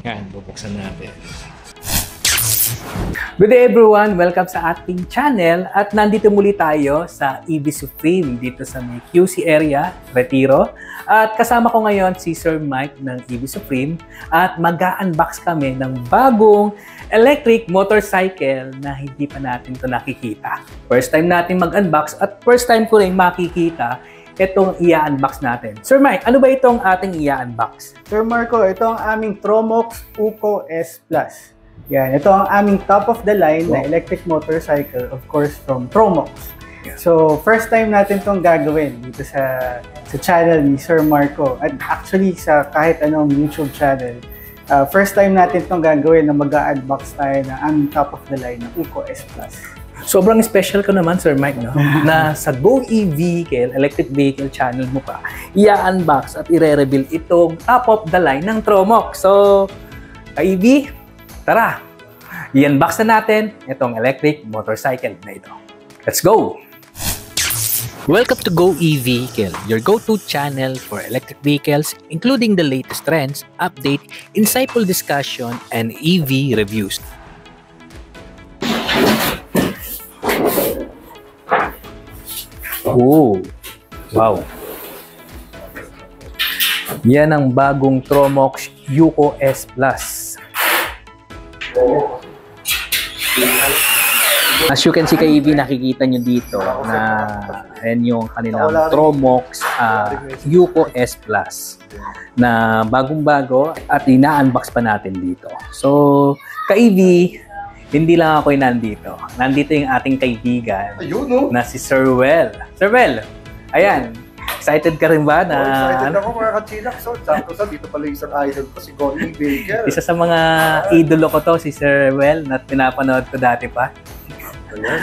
Yan, bubuksan natin. Good day everyone! Welcome sa ating channel at nandito muli tayo sa EV Supreme dito sa may QC area, Retiro. At kasama ko ngayon si Sir Mike ng EV Supreme at mag-unbox kami ng bagong electric motorcycle na hindi pa natin ito nakikita. First time natin mag-unbox at first time ko rin makikita itong i-unbox natin. Sir Mike, ano ba itong ating i-unbox? Sir Marco, ito ang aming Tromox UCO S Plus. Yan, ito ang aming top of the line na electric motorcycle, of course, from Tromox. So, first time natin itong gagawin dito sa channel ni Sir Marco. At actually, sa kahit anong YouTube channel, first time natin itong gagawin na mag-unbox tayo ng aming top of the line na UCO S Plus. Sobrang special ko naman, Sir Mike, no? Na sa Go E-Vehicle, electric vehicle channel mo pa, i-unbox at i-reveal itong top of the line ng Tromox. So, ka-EV, tara! I-unbox na natin itong electric motorcycle na ito. Let's go! Welcome to Go E-Vehicle, your go-to channel for electric vehicles, including the latest trends, update, insightful discussion, and EV reviews. Oh, wow. Yan ang bagong Tromox UCO S Plus. As you can see kay EV, nakikita nyo dito na yan yung kanilang Tromox UCO S Plus na bagong-bago at ina-unbox pa natin dito. So, kay EV, hindi lang ako yung nandito. Nandito yung ating kaibigan na si Sir Well. Sir Well, ayan. Excited ka rin ba na... excited ako mga ka-chillax. So, sakto sa dito pala isang idol ko si Go E-Vehicle. Isa sa mga idolo ko to, si Sir Well, na pinapanood ko dati pa.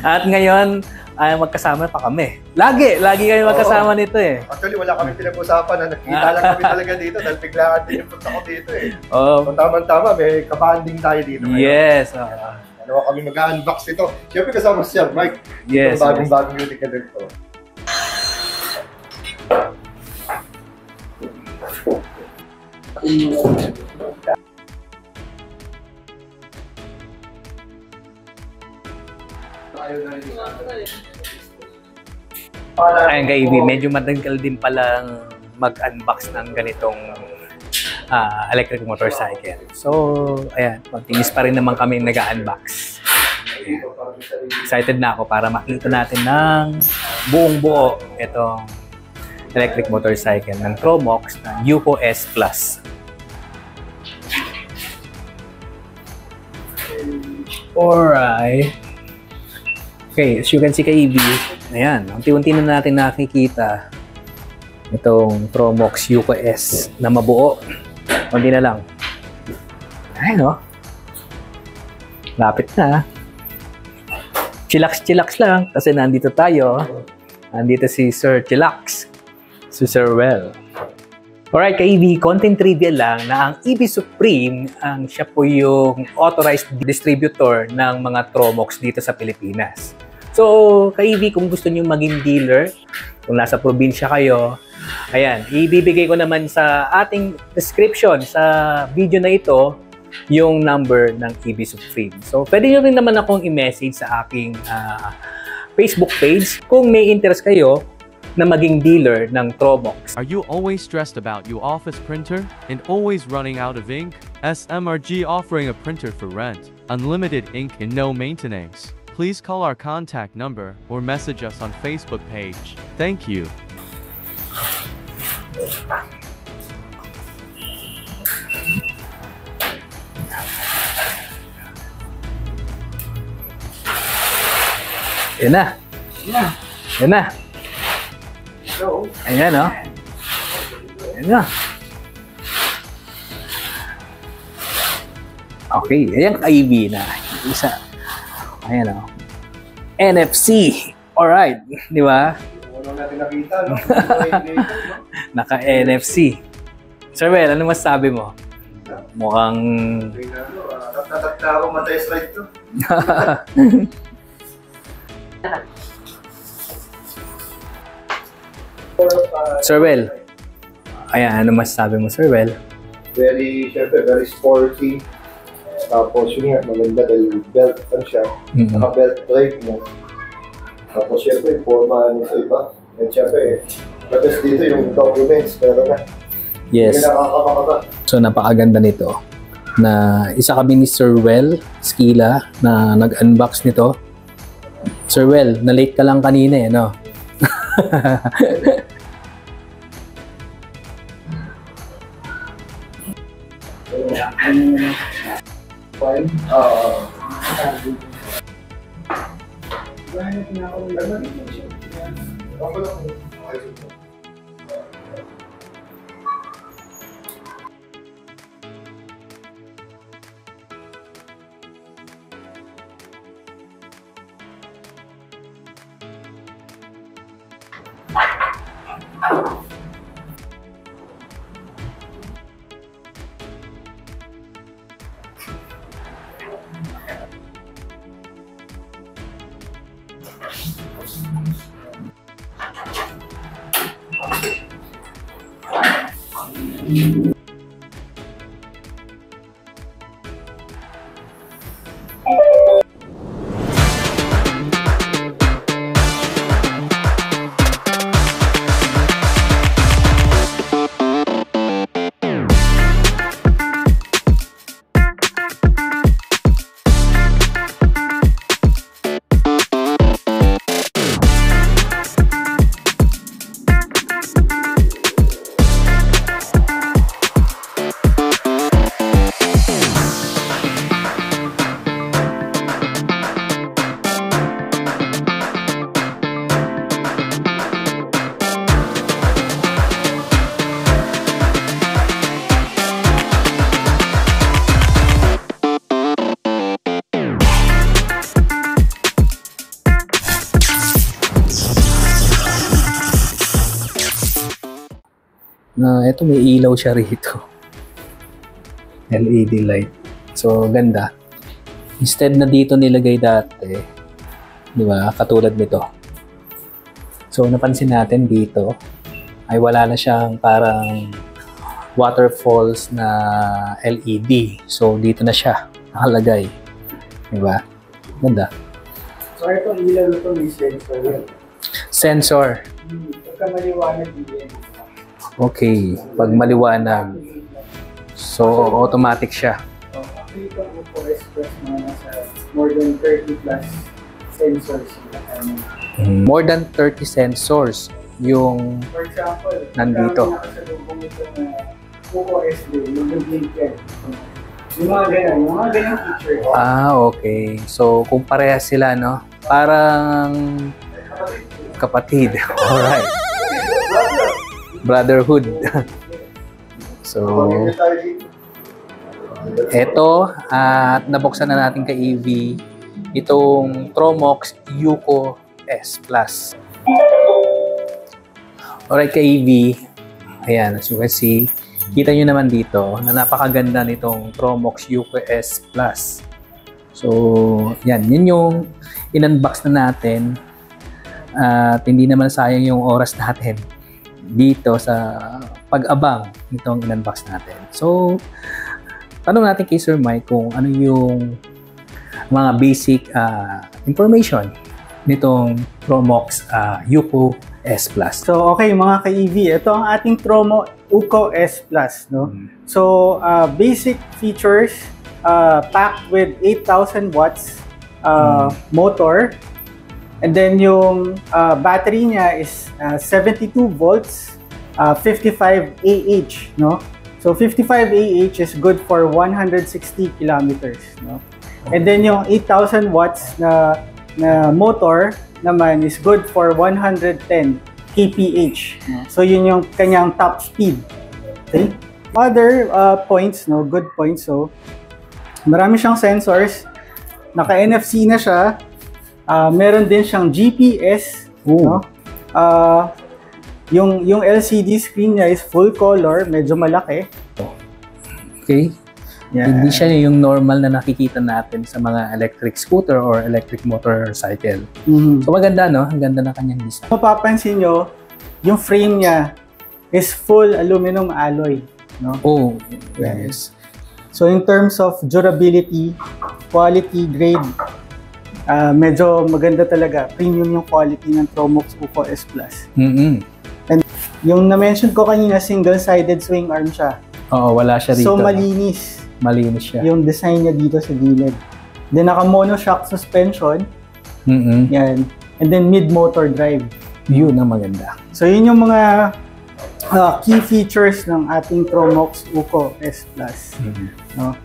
At ngayon, ay magkasama pa kami. Lagi kayo magkasama nito eh. Actually, wala kami pinag-usapan na nakita lang kami talaga dito dahil biglaan din yung punta ko dito eh. Oh. So, tama-tama, may kabanding tayo dito. Yes. Ano kami mag-unbox ito. Siyempre kasama siya, Mike. Yes. Ito bagong unit ka din ito. Ayan kay EV, medyo matagal din palang mag-unbox ng ganitong electric motorcycle. So, ayan, continuous pa rin naman kami nag-unbox. Excited na ako para makita natin ng buong buo itong electric motorcycle ng Tromox na UCO S Plus. Alright. Okay, as you can see kay EV, ayan, unti-unti na natin nakikita itong Tromox UCO S na mabuo. Kunti na lang. Ayan, no? Lapit na. Chillax lang kasi nandito tayo. Nandito si Sir Chillax. Si Sir Well. Alright, ka-EV, content trivia lang na ang EV Supreme, siya po yung authorized distributor ng mga Tromox dito sa Pilipinas. So, ka-EV, kung gusto niyo maging dealer, kung nasa probinsya kayo, ayan, ibibigay ko naman sa ating description sa video na ito yung number ng EV Supreme. So, pwede nyo rin naman akong i-message sa aking Facebook page kung may interest kayo na maging dealer ng Tromox. Are you always stressed about your office printer and always running out of ink? SMRG offering a printer for rent, unlimited ink and no maintenance. Please call our contact number or message us on Facebook page. Thank you. Yan na. Yan na. Ayan, no? Ayan na. Okay, ayan ka-EV na. Isa. Ayan, no? NFC. Alright, di ba? Ano natin nakita, no? Naka-NFC. Sir Well, ano masasabi mo? Mukhang... Natatakta ako matest ride to. Sir Well, ayan, ano masasabi mo, Sir Well? Syempre, very sporty. Tapos yun nga, maganda dahil belt, ano siya, naka-belt drive mo. Tapos syempre, forma sa iba. And syempre, tapos dito yung documents, pero na. Yes. So napakaganda nito na isa kami ni Sir Well Skila na nag-unbox nito. Sir Well, na-late ka lang kanina eh, no? Ito may ilaw siya rito. LED light. So, ganda. Instead na dito nilagay dati, di ba, katulad nito. So, napansin natin dito, ay wala na siyang parang waterfalls na LED. So, dito na siya nakalagay. Di ba? Ganda. So, itong ilaw ito may sensor yun. Sensor. Pagka maliwanag din. Okay, pag maliwanag. So, automatic siya. Actually, itong Uko Express na nasa more than 30 plus sensors. More than 30 sensors yung For example, nandito. nakasalubong ito na Uko SD, yung blink yan. Yung mga ganyan feature. Okay. So, kung parehas sila, no? Parang kapatid. Alright. Brotherhood. So, eto, at nabuksan na natin kay EV itong Tromox Yuko S Plus. Alright kay EV, ayan, as you can see, kita nyo naman dito na napakaganda nitong Tromox Yuko S Plus. So, yan, yun yung in-unbox na natin at hindi naman sayang yung oras natin dito sa pag-abang nitong in-unbox natin. So, tanong natin kay Sir Mike kung ano yung mga basic information nitong Tromox Yuko S Plus. So, okay mga ka-EV, ito ang ating Tromo Uko S Plus, no? So, basic features packed with 8,000 watts motor. And then yung battery niya is 72 volts, 55 AH, no? So 55 AH is good for 160 kilometers, no? And then yung 8,000 watts na motor naman is good for 110 kph. No? So yun yung kanyang top speed. Okay? Other points, no, good points. So marami siyang sensors. Naka-NFC na siya. Meron din siyang GPS, no? Yung LCD screen niya is full color, medyo malaki. Okay? Yeah. Hindi siya yung normal na nakikita natin sa mga electric scooter or electric motorcycle. So maganda, no? Ang ganda ng kanyang design. Mapapansin nyo, yung frame niya is full aluminum alloy, no? Oh, yes. So in terms of durability, quality, grade, medyo maganda talaga. Premium yung quality ng Tromox Uco S Plus. And yung na-mention ko kanina, single-sided swing arm siya. Oo, wala siya dito. So malinis. Malinis siya. Yung design niya dito sa gilid. Then naka-monoshock suspension. Yan. And then mid-motor drive. Yun ang maganda. So yun yung mga key features ng ating Tromox Uco S Plus. No?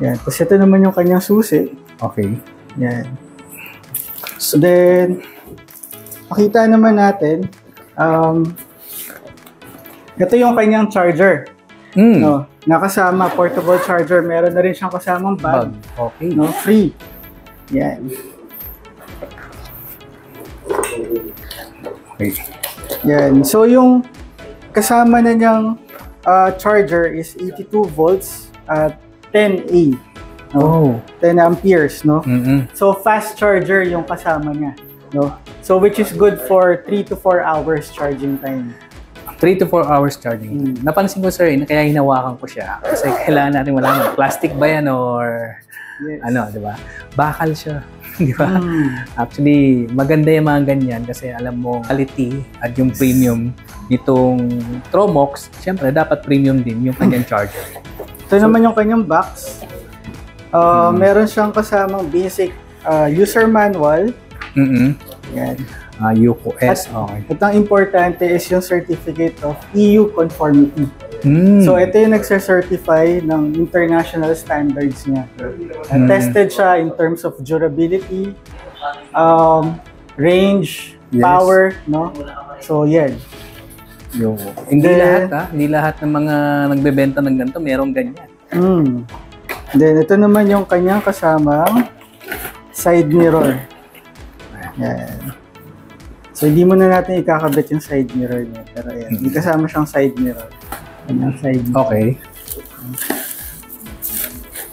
Yan. Tapos ito naman yung kanyang susi. Okay. Yan. So then, makita naman natin, ito yung kanyang charger. No? Nakasama, portable charger. Meron na rin siyang kasamang bag. Okay. No? Free. Yan. Okay. Yan. So yung kasama na niyang charger is 82 volts at 10A. No? 10 amperes, no? So fast charger yung kasama niya, no? So which is good for 3 to 4 hours charging time. 3 to 4 hours charging. Napansin ko, sir, kaya hinawakan ko siya. Kasi kailangan natin malaman, plastic ba yan or ano, di ba? Bakal siya. Di ba? Actually, maganda yung mga ganyan kasi alam mo, quality at yung premium nitong Tromox, syempre, dapat premium din yung kanyang charger. Ito naman yung kanyang box. Meron siyang kasamang basic user manual. Yan. Uco S. Okay. At ang importante is yung certificate of EU conformity. So ito yung nagse-certify ng international standards niya. Tested siya in terms of durability, range, power, no? So yan. Hindi lahat hindi lahat ng mga nagbebenta ng ganito merong ganyan. Then ito naman yung kanyang kasamang side mirror. Yan. So hindi mo na natin ikakabit yung side mirror niya, pero yan, may kasama siyang side mirror. Side mirror. Okay.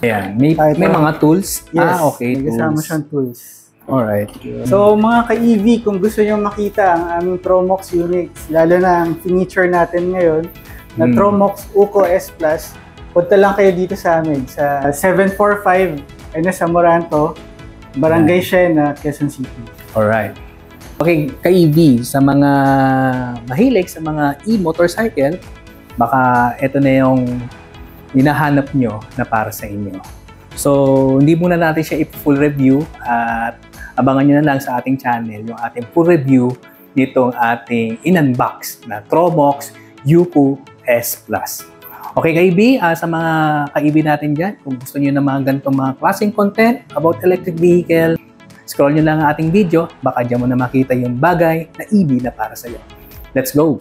Ayan, may mga tools. Yes, okay. May kasama siyang tools. Alright. So mga ka-EV, kung gusto nyo makita ang aming Tromox units, lalo na ang feature natin ngayon na Tromox Uco S Plus, punta lang kayo dito sa amin sa 745 Ernest Amoranto, Barangay Siena, Quezon City. Alright. Okay, ka-EV, sa mga mahilig sa mga e-motorcycle, baka ito na yung hinahanap nyo na para sa inyo. So, hindi muna natin siya i-full review at abangan nyo na lang sa ating channel yung ating full review nitong ating in-unbox na Tromox Uco S Plus. Okay, ka-EV, sa mga ka-EV natin dyan, kung gusto nyo na mga ganitong mga klaseng content about electric vehicle, scroll nyo lang ang ating video, baka dyan mo na makita yung bagay na EV na para sa'yo. Let's go!